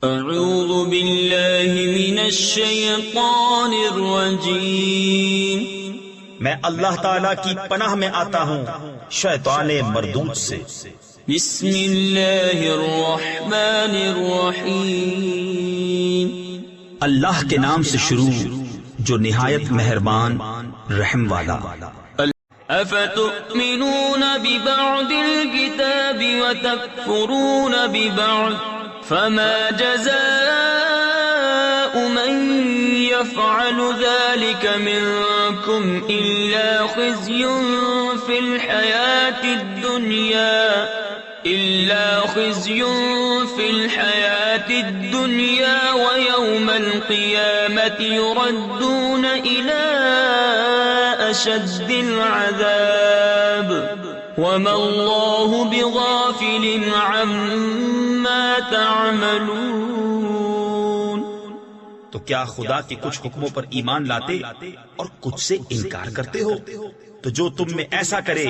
اعوذ باللہ من الشیطان الرجیم، میں اللہ تعالیٰ کی پناہ میں آتا ہوں شیطان مردود سے۔ بسم اللہ الرحمن الرحیم، اللہ کے نام سے شروع جو نہایت مہربان رحم والا۔ افتؤمنون ببعض الكتاب وتكفرون ببعض، فما جزاء من يفعل ذلك منكم إلا خزي في الحياة الدنيا ويوم القيامة يردون إلى أشد العذاب وما الله بغافل عما تعملون۔ تو کیا خدا کے کچھ حکموں پر ایمان لاتے اور کچھ سے انکار کرتے ہو؟ تو جو تم میں ایسا کرے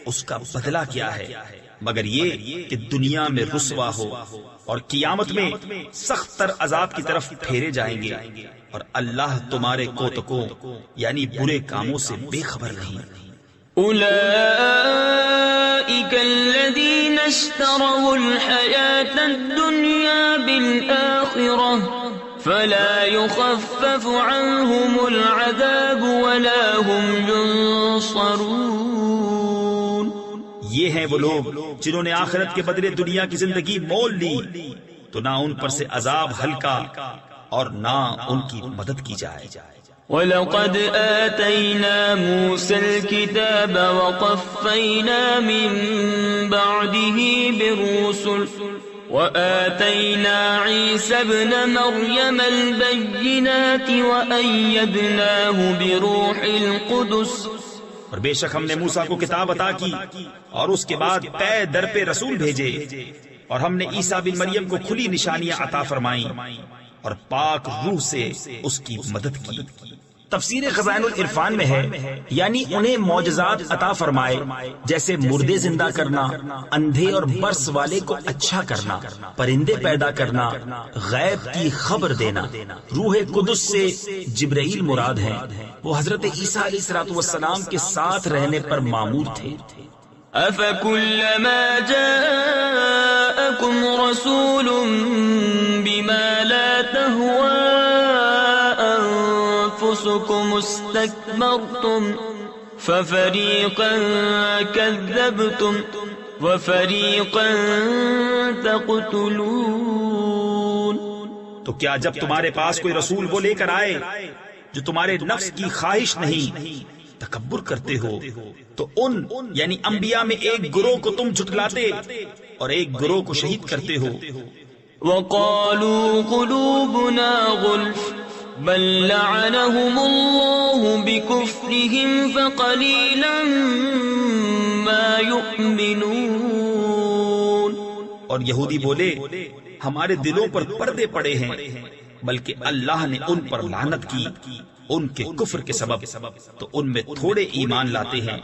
اس کا بدلہ کیا ہے مگر یہ کہ دنیا میں رسوا ہو اور قیامت میں سخت تر عذاب کی طرف پھیرے جائیں گے، اور اللہ تمہارے کوتکوں یعنی برے کاموں سے بے خبر نہیں۔ اولئک الذین اشتروا الحیاة الدنیا بالآخرہ فلا يخفف عنهم العذاب ولا هم ينصرون۔ یہ ہیں وہ لوگ جنہوں نے آخرت کے بدلے دنیا کی زندگی مول لی، تو نہ ان پر سے عذاب ہلکا اور نہ ان کی مدد کی جائے۔ وَلَقَدْ آتَيْنَا مُوسَى الْكِتَابَ وَقَفَّيْنَا مِن بَعْدِهِ بِالرُّسُلِ وَآتَيْنَا عِيسَى ابْنَ مَرْيَمَ الْبَيِّنَاتِ وَأَيَّدْنَاهُ بِرُوحِ الْقُدُسِ۔ اور بے شک ہم نے موسیٰ کو کتاب عطا کی اور اس کے بعد پے در پہ رسول بھیجے، اور ہم نے عیسیٰ بن مریم کو کھلی نشانیاں عطا فرمائیں اور پاک روح سے اس کی مدد کی۔ تفسیر خزائن العرفان میں ہے یعنی انہیں معجزات عطا فرمائے، جیسے مردے زندہ کرنا، اندھے اور برس والے کو اچھا کرنا، پرندے پیدا کرنا، غیب کی خبر دینا۔ روح قدس سے جبرائیل مراد ہیں، وہ حضرت عیسیٰ علیہ السلام کے ساتھ رہنے پر مامور تھے۔ أَفَكُلَّمَا جَاءَكُمْ رَسُولٌ بِمَا لَا تَهْوَىٰ أَنفُسُكُمُ اسْتَكْبَرْتُمْ فَفَرِيقًا كَذَّبْتُمْ وَفَرِيقًا تَقْتُلُونَ۔ تو کیا جب تمہارے پاس کوئی رسول وہ لے کر آئے جو تمہارے نفس کی خواہش نہیں، تکبر کرتے ہو، تو ان یعنی انبیاء میں ایک گروہ کو تم جھٹلاتے اور ایک گروہ کو شہید کرتے ہو۔ وَقَالُوا قُلُوبُنَا غُلْفٌ بَل لَّعَنَهُمُ اللَّهُ بِكُفْرِهِمْ فَقَلِيلًا مَّا يُؤْمِنُونَ۔ اور یہودی بولے ہمارے دلوں پر پردے پڑے ہیں، بلکہ اللہ نے ان پر لعنت کی ان کے کفر کے سبب، تو ان میں تھوڑے ایمان لاتے ہیں۔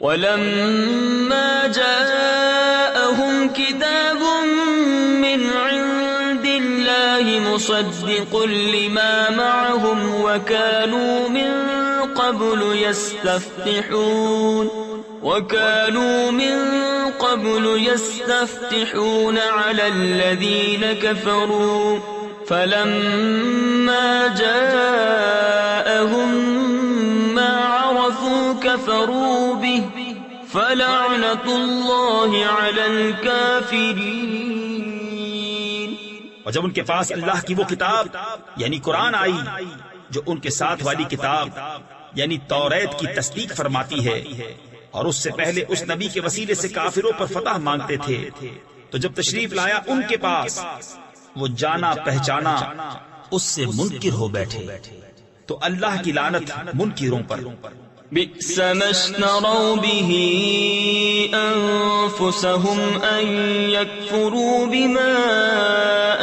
وَلَمَّا جَاءَهُمْ كِتَابٌ مِّنْ عِندِ اللَّهِ مُصَدِّقٌ لِّمَا مَعَهُمْ وَكَانُوا مِن قَبْلُ يَسْتَفْتِحُونَ عَلَى الَّذِينَ كَفَرُوا فَلَمَّا جَاءَهُم مَّا عَرَفُوا كَفَرُوا بِهِ فَلَعْنَةُ اللَّهِ عَلَى الْكَافِرِينَ۔ اور جب ان کے پاس اللہ کی وہ کتاب یعنی قرآن آئی جو ان کے ساتھ والی کتاب یعنی توریت کی تصدیق فرماتی ہے، اور اس سے پہلے اس نبی کے وسیلے سے کافروں پر فتح مانگتے تھے، تو جب تشریف لایا ان کے پاس وہ جانا پہچانا اس سے منکر ہو بیٹھے، تو اللہ کی لعنت منکروں پر۔ بئس ما اشتروا به أنفسهم أن يكفروا بما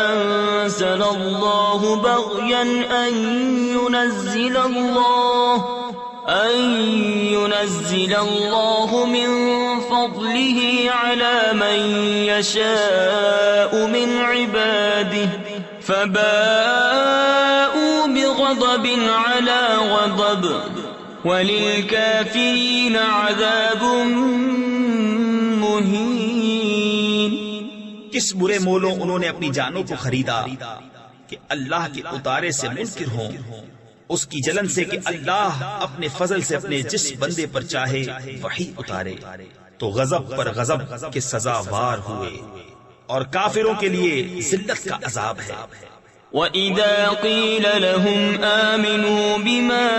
أنزل الله بغيا أن ينزل الله من فضله على من يشاء من عباده فباءوا بغضب على غضب وللكافرين عذاب مهين۔ کس برے مولوں انہوں نے اپنی جانوں کو خریدا کہ اللہ کے اتارے سے منکر ہوں، اس کی جلن سے کہ اللہ اپنے فضل سے اپنے جس بندے پر چاہے وحی اتارے، تو غضب پر غضب کے سزاوار ہوئے، اور کافروں کے لیے ذلت کا عذاب ہے۔ وَإِذَا قِيلَ لَهُمْ آمِنُوا بِمَا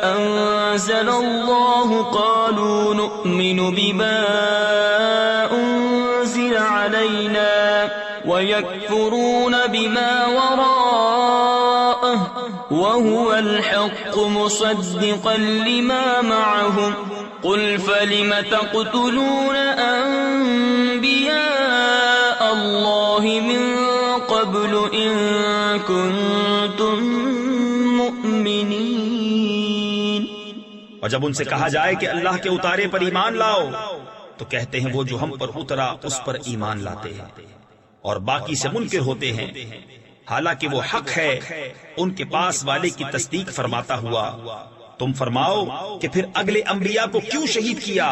أَنزَلَ اللَّهُ قَالُوا نُؤْمِنُ بِمَا أُنزِلَ عَلَيْنَا وَيَكْفُرُونَ بِمَا وَرَاءَهُ وَهُوَ الْحَقُّ مُصَدِّقًا لِمَا مَعَهُمْ قُلْ فَلِمَ تَقْتُلُونَ أَنبِيَاءَ اللَّهِ مِن قَبْلُ إِن كُنتُم مُؤْمِنِينَ۔ اور جب ان سے کہا جائے کہ اللہ کے اتارے پر ایمان لاؤ تو کہتے ہیں وہ جو ہم پر اترا اس پر ایمان لاتے ہیں، اور باقی سے منکر ہوتے ہیں، حالانکہ وہ حق ہے ان کے پاس والے کی تصدیق فرماتا ہوا۔ تم فرماؤ کہ پھر اگلے انبیاء کو کیوں شہید کیا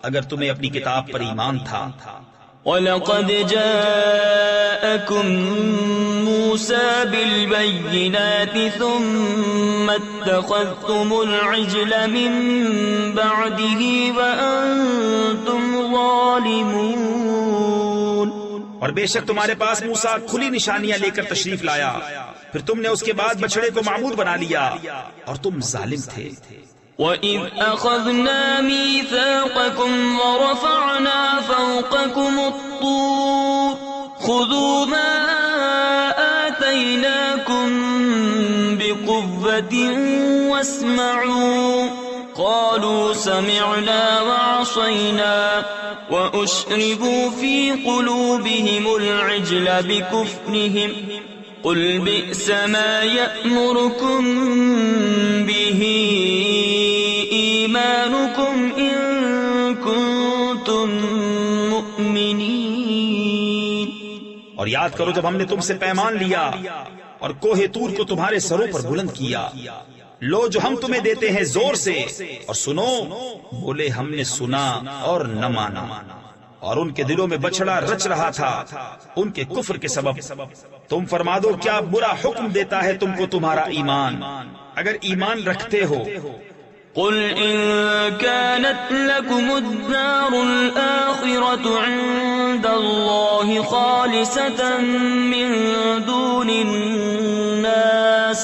اگر تمہیں اپنی کتاب پر ایمان تھا؟ وَلَقَدْ جَاءَكُم مُوسَى بِالْبَيِّنَاتِ ثُمَّ اتَّخَذْتُمُ الْعِجْلَ مِن بَعْدِهِ وَأَنتُمْ ظَالِمُونَ۔ اور بے شک تمہارے پاس موسیٰ کھلی نشانیاں لے کر تشریف لایا، پھر تم نے اس کے بعد بچڑے کو معبود بنا لیا اور تم ظالم تھے۔ وَإِذْ أَخَذْنَا مِيثَاقَكُمْ وَرَفَعْنَا فَوْقَكُمُ الطُّورَ خُذُوا مَا آتَيْنَاكُمْ بِقُوَّةٍ وَاسْمَعُوا قَالُوا سَمِعْنَا وَعَصَيْنَا وَأُشْرِبُوا فِي قُلُوبِهِمُ الْعِجْلَ بِكُفْرِهِمْ قُلْ بِئْسَ مَا يَأْمُرُكُمْ بِهِ إِيمَانُكُمْ إِن كُنتُم مُؤْمِنِينَ۔ اور یاد کرو جب ہم نے تم سے پیمان لیا اور کوہ طور کو تمہارے سروں پر بلند کیا، لو جو ہم تمہیں دیتے ہیں زور سے اور سنو، بولے ہم نے سنا اور نہ مانا، اور ان کے دلوں میں بچڑا رچ رہا تھا ان کے کفر کے سبب۔ تم فرما دو کیا برا حکم دیتا ہے تم کو تمہارا ایمان اگر ایمان رکھتے ہو؟ قل إن كانت لكم الدار الآخرة عند الله خالصة من دون الناس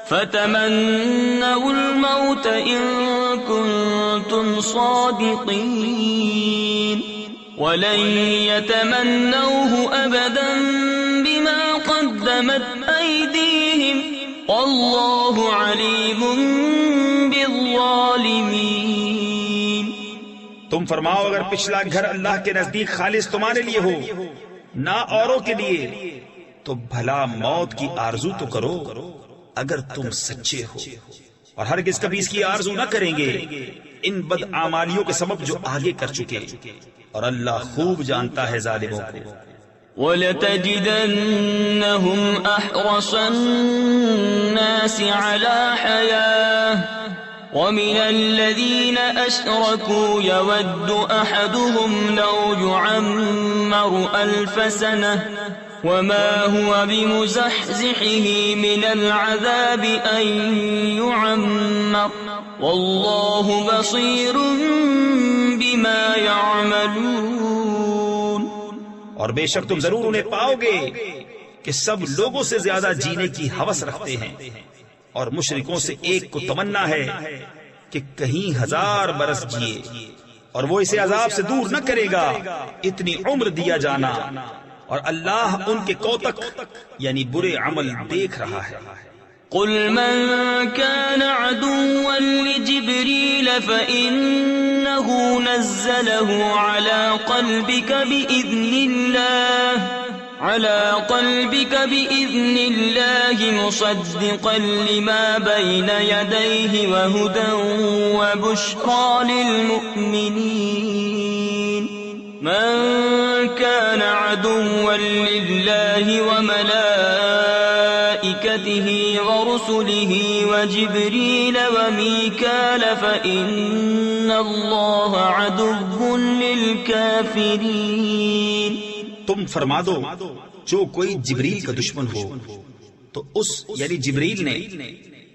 فتمنوا الموت إن كنتم صادقين ولن يتمنوه أبدا بما قدمت أيديهم والله عليم بالظالمين۔ تم فرماؤ اگر پچھلا گھر اللہ کے نزدیک خالص تمہارے لیے ہو نہ اوروں کے لیے تو بھلا موت کی آرزو تو کرو اگر تم سچے ہو، اور ہرگز کبھی اس کی آرزو نہ کریں گے ان بد اعمالیوں کے سبب جو آگے کر چکے، اور اللہ خوب جانتا ہے ظالموں کو۔ وَلَتَجِدَنَّهُمْ أَحْرَصَ النَّاسِ عَلَى حَيَاةٍ وَمِنَ الَّذِينَ أَشْرَكُوا يَوَدُّ أَحَدُهُمْ لَوْ يُعَمَّرُ أَلْفَ سَنَةٍ وَمَا هُوَ بِمُزَحْزِحِهِ مِنَ الْعَذَابِ أَن يُعَمَّرَ وَاللَّهُ بَصِيرٌ بِمَا يَعْمَلُونَ۔ اور بے شک تم ضرور انہیں پاؤ گے کہ سب لوگوں سے زیادہ جینے کی ہوس رکھتے ہیں، اور مشرکوں سے ایک کو تمنا ہے کہ کہیں 1000 برس جیے، اور وہ اسے عذاب سے دور نہ کرے گا اتنی عمر دیا جانا، اور اللہ ان کے کوتک یعنی برے عمل دیکھ رہا ہے۔ قل من كان عدوا لجبريل فإنه نزله على قلبك بإذن الله مصدقا لما بين يديه وهدى وبشرى للمؤمنين من كان عدوا لله وملائكته وملائكته ورسله وجبريل وميكال فإن الله عدو للكافرين. تم فرما دو جو کوئی جبریل کا دشمن ہو تو اس یعنی جبریل نے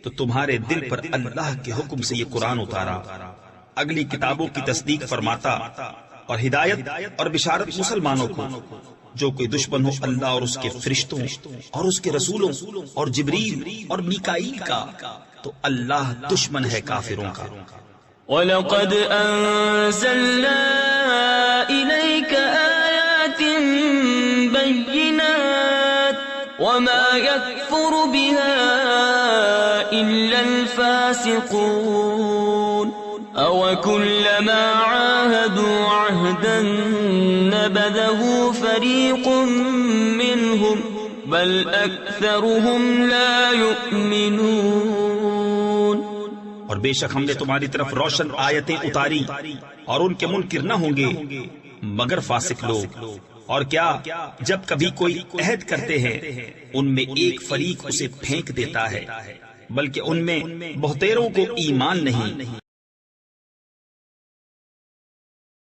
تو تمہارے دل پر اللہ کے حکم سے یہ قرآن اتارا، اگلی کتابوں کی تصدیق فرماتا اور ہدایت اور بشارت مسلمانوں کو. جو کوئی دشمن ہو اللہ اور اس کے فرشتوں اور اس کے رسولوں اور جبریل اور میکائیل کا تو اللہ دشمن ہے کافروں کا. وَلَقَدْ أَنزَلْنَا إِلَيْكَ آيَاتٍ بَيِّنَاتٍ وَمَا يَكْفُرُ بِهَا إِلَّا الْفَاسِقُونَ. أَوَكُلَّمَا عَاهَدُوا عَهْدًا نَبَذَهُ فَرِيقٌ مِّنْهُمْ بَلْ أَكْثَرُهُمْ لَا يُؤْمِنُونَ. اور بے شک ہم نے تمہاری طرف روشن آیتیں اتاری اور ان کے منکر نہ ہوں گے مگر فاسق لوگ. اور کیا جب کبھی کوئی عہد کرتے ہیں ان میں ایک فریق اسے پھینک دیتا ہے، بلکہ ان میں بہتیروں کو ایمان نہیں.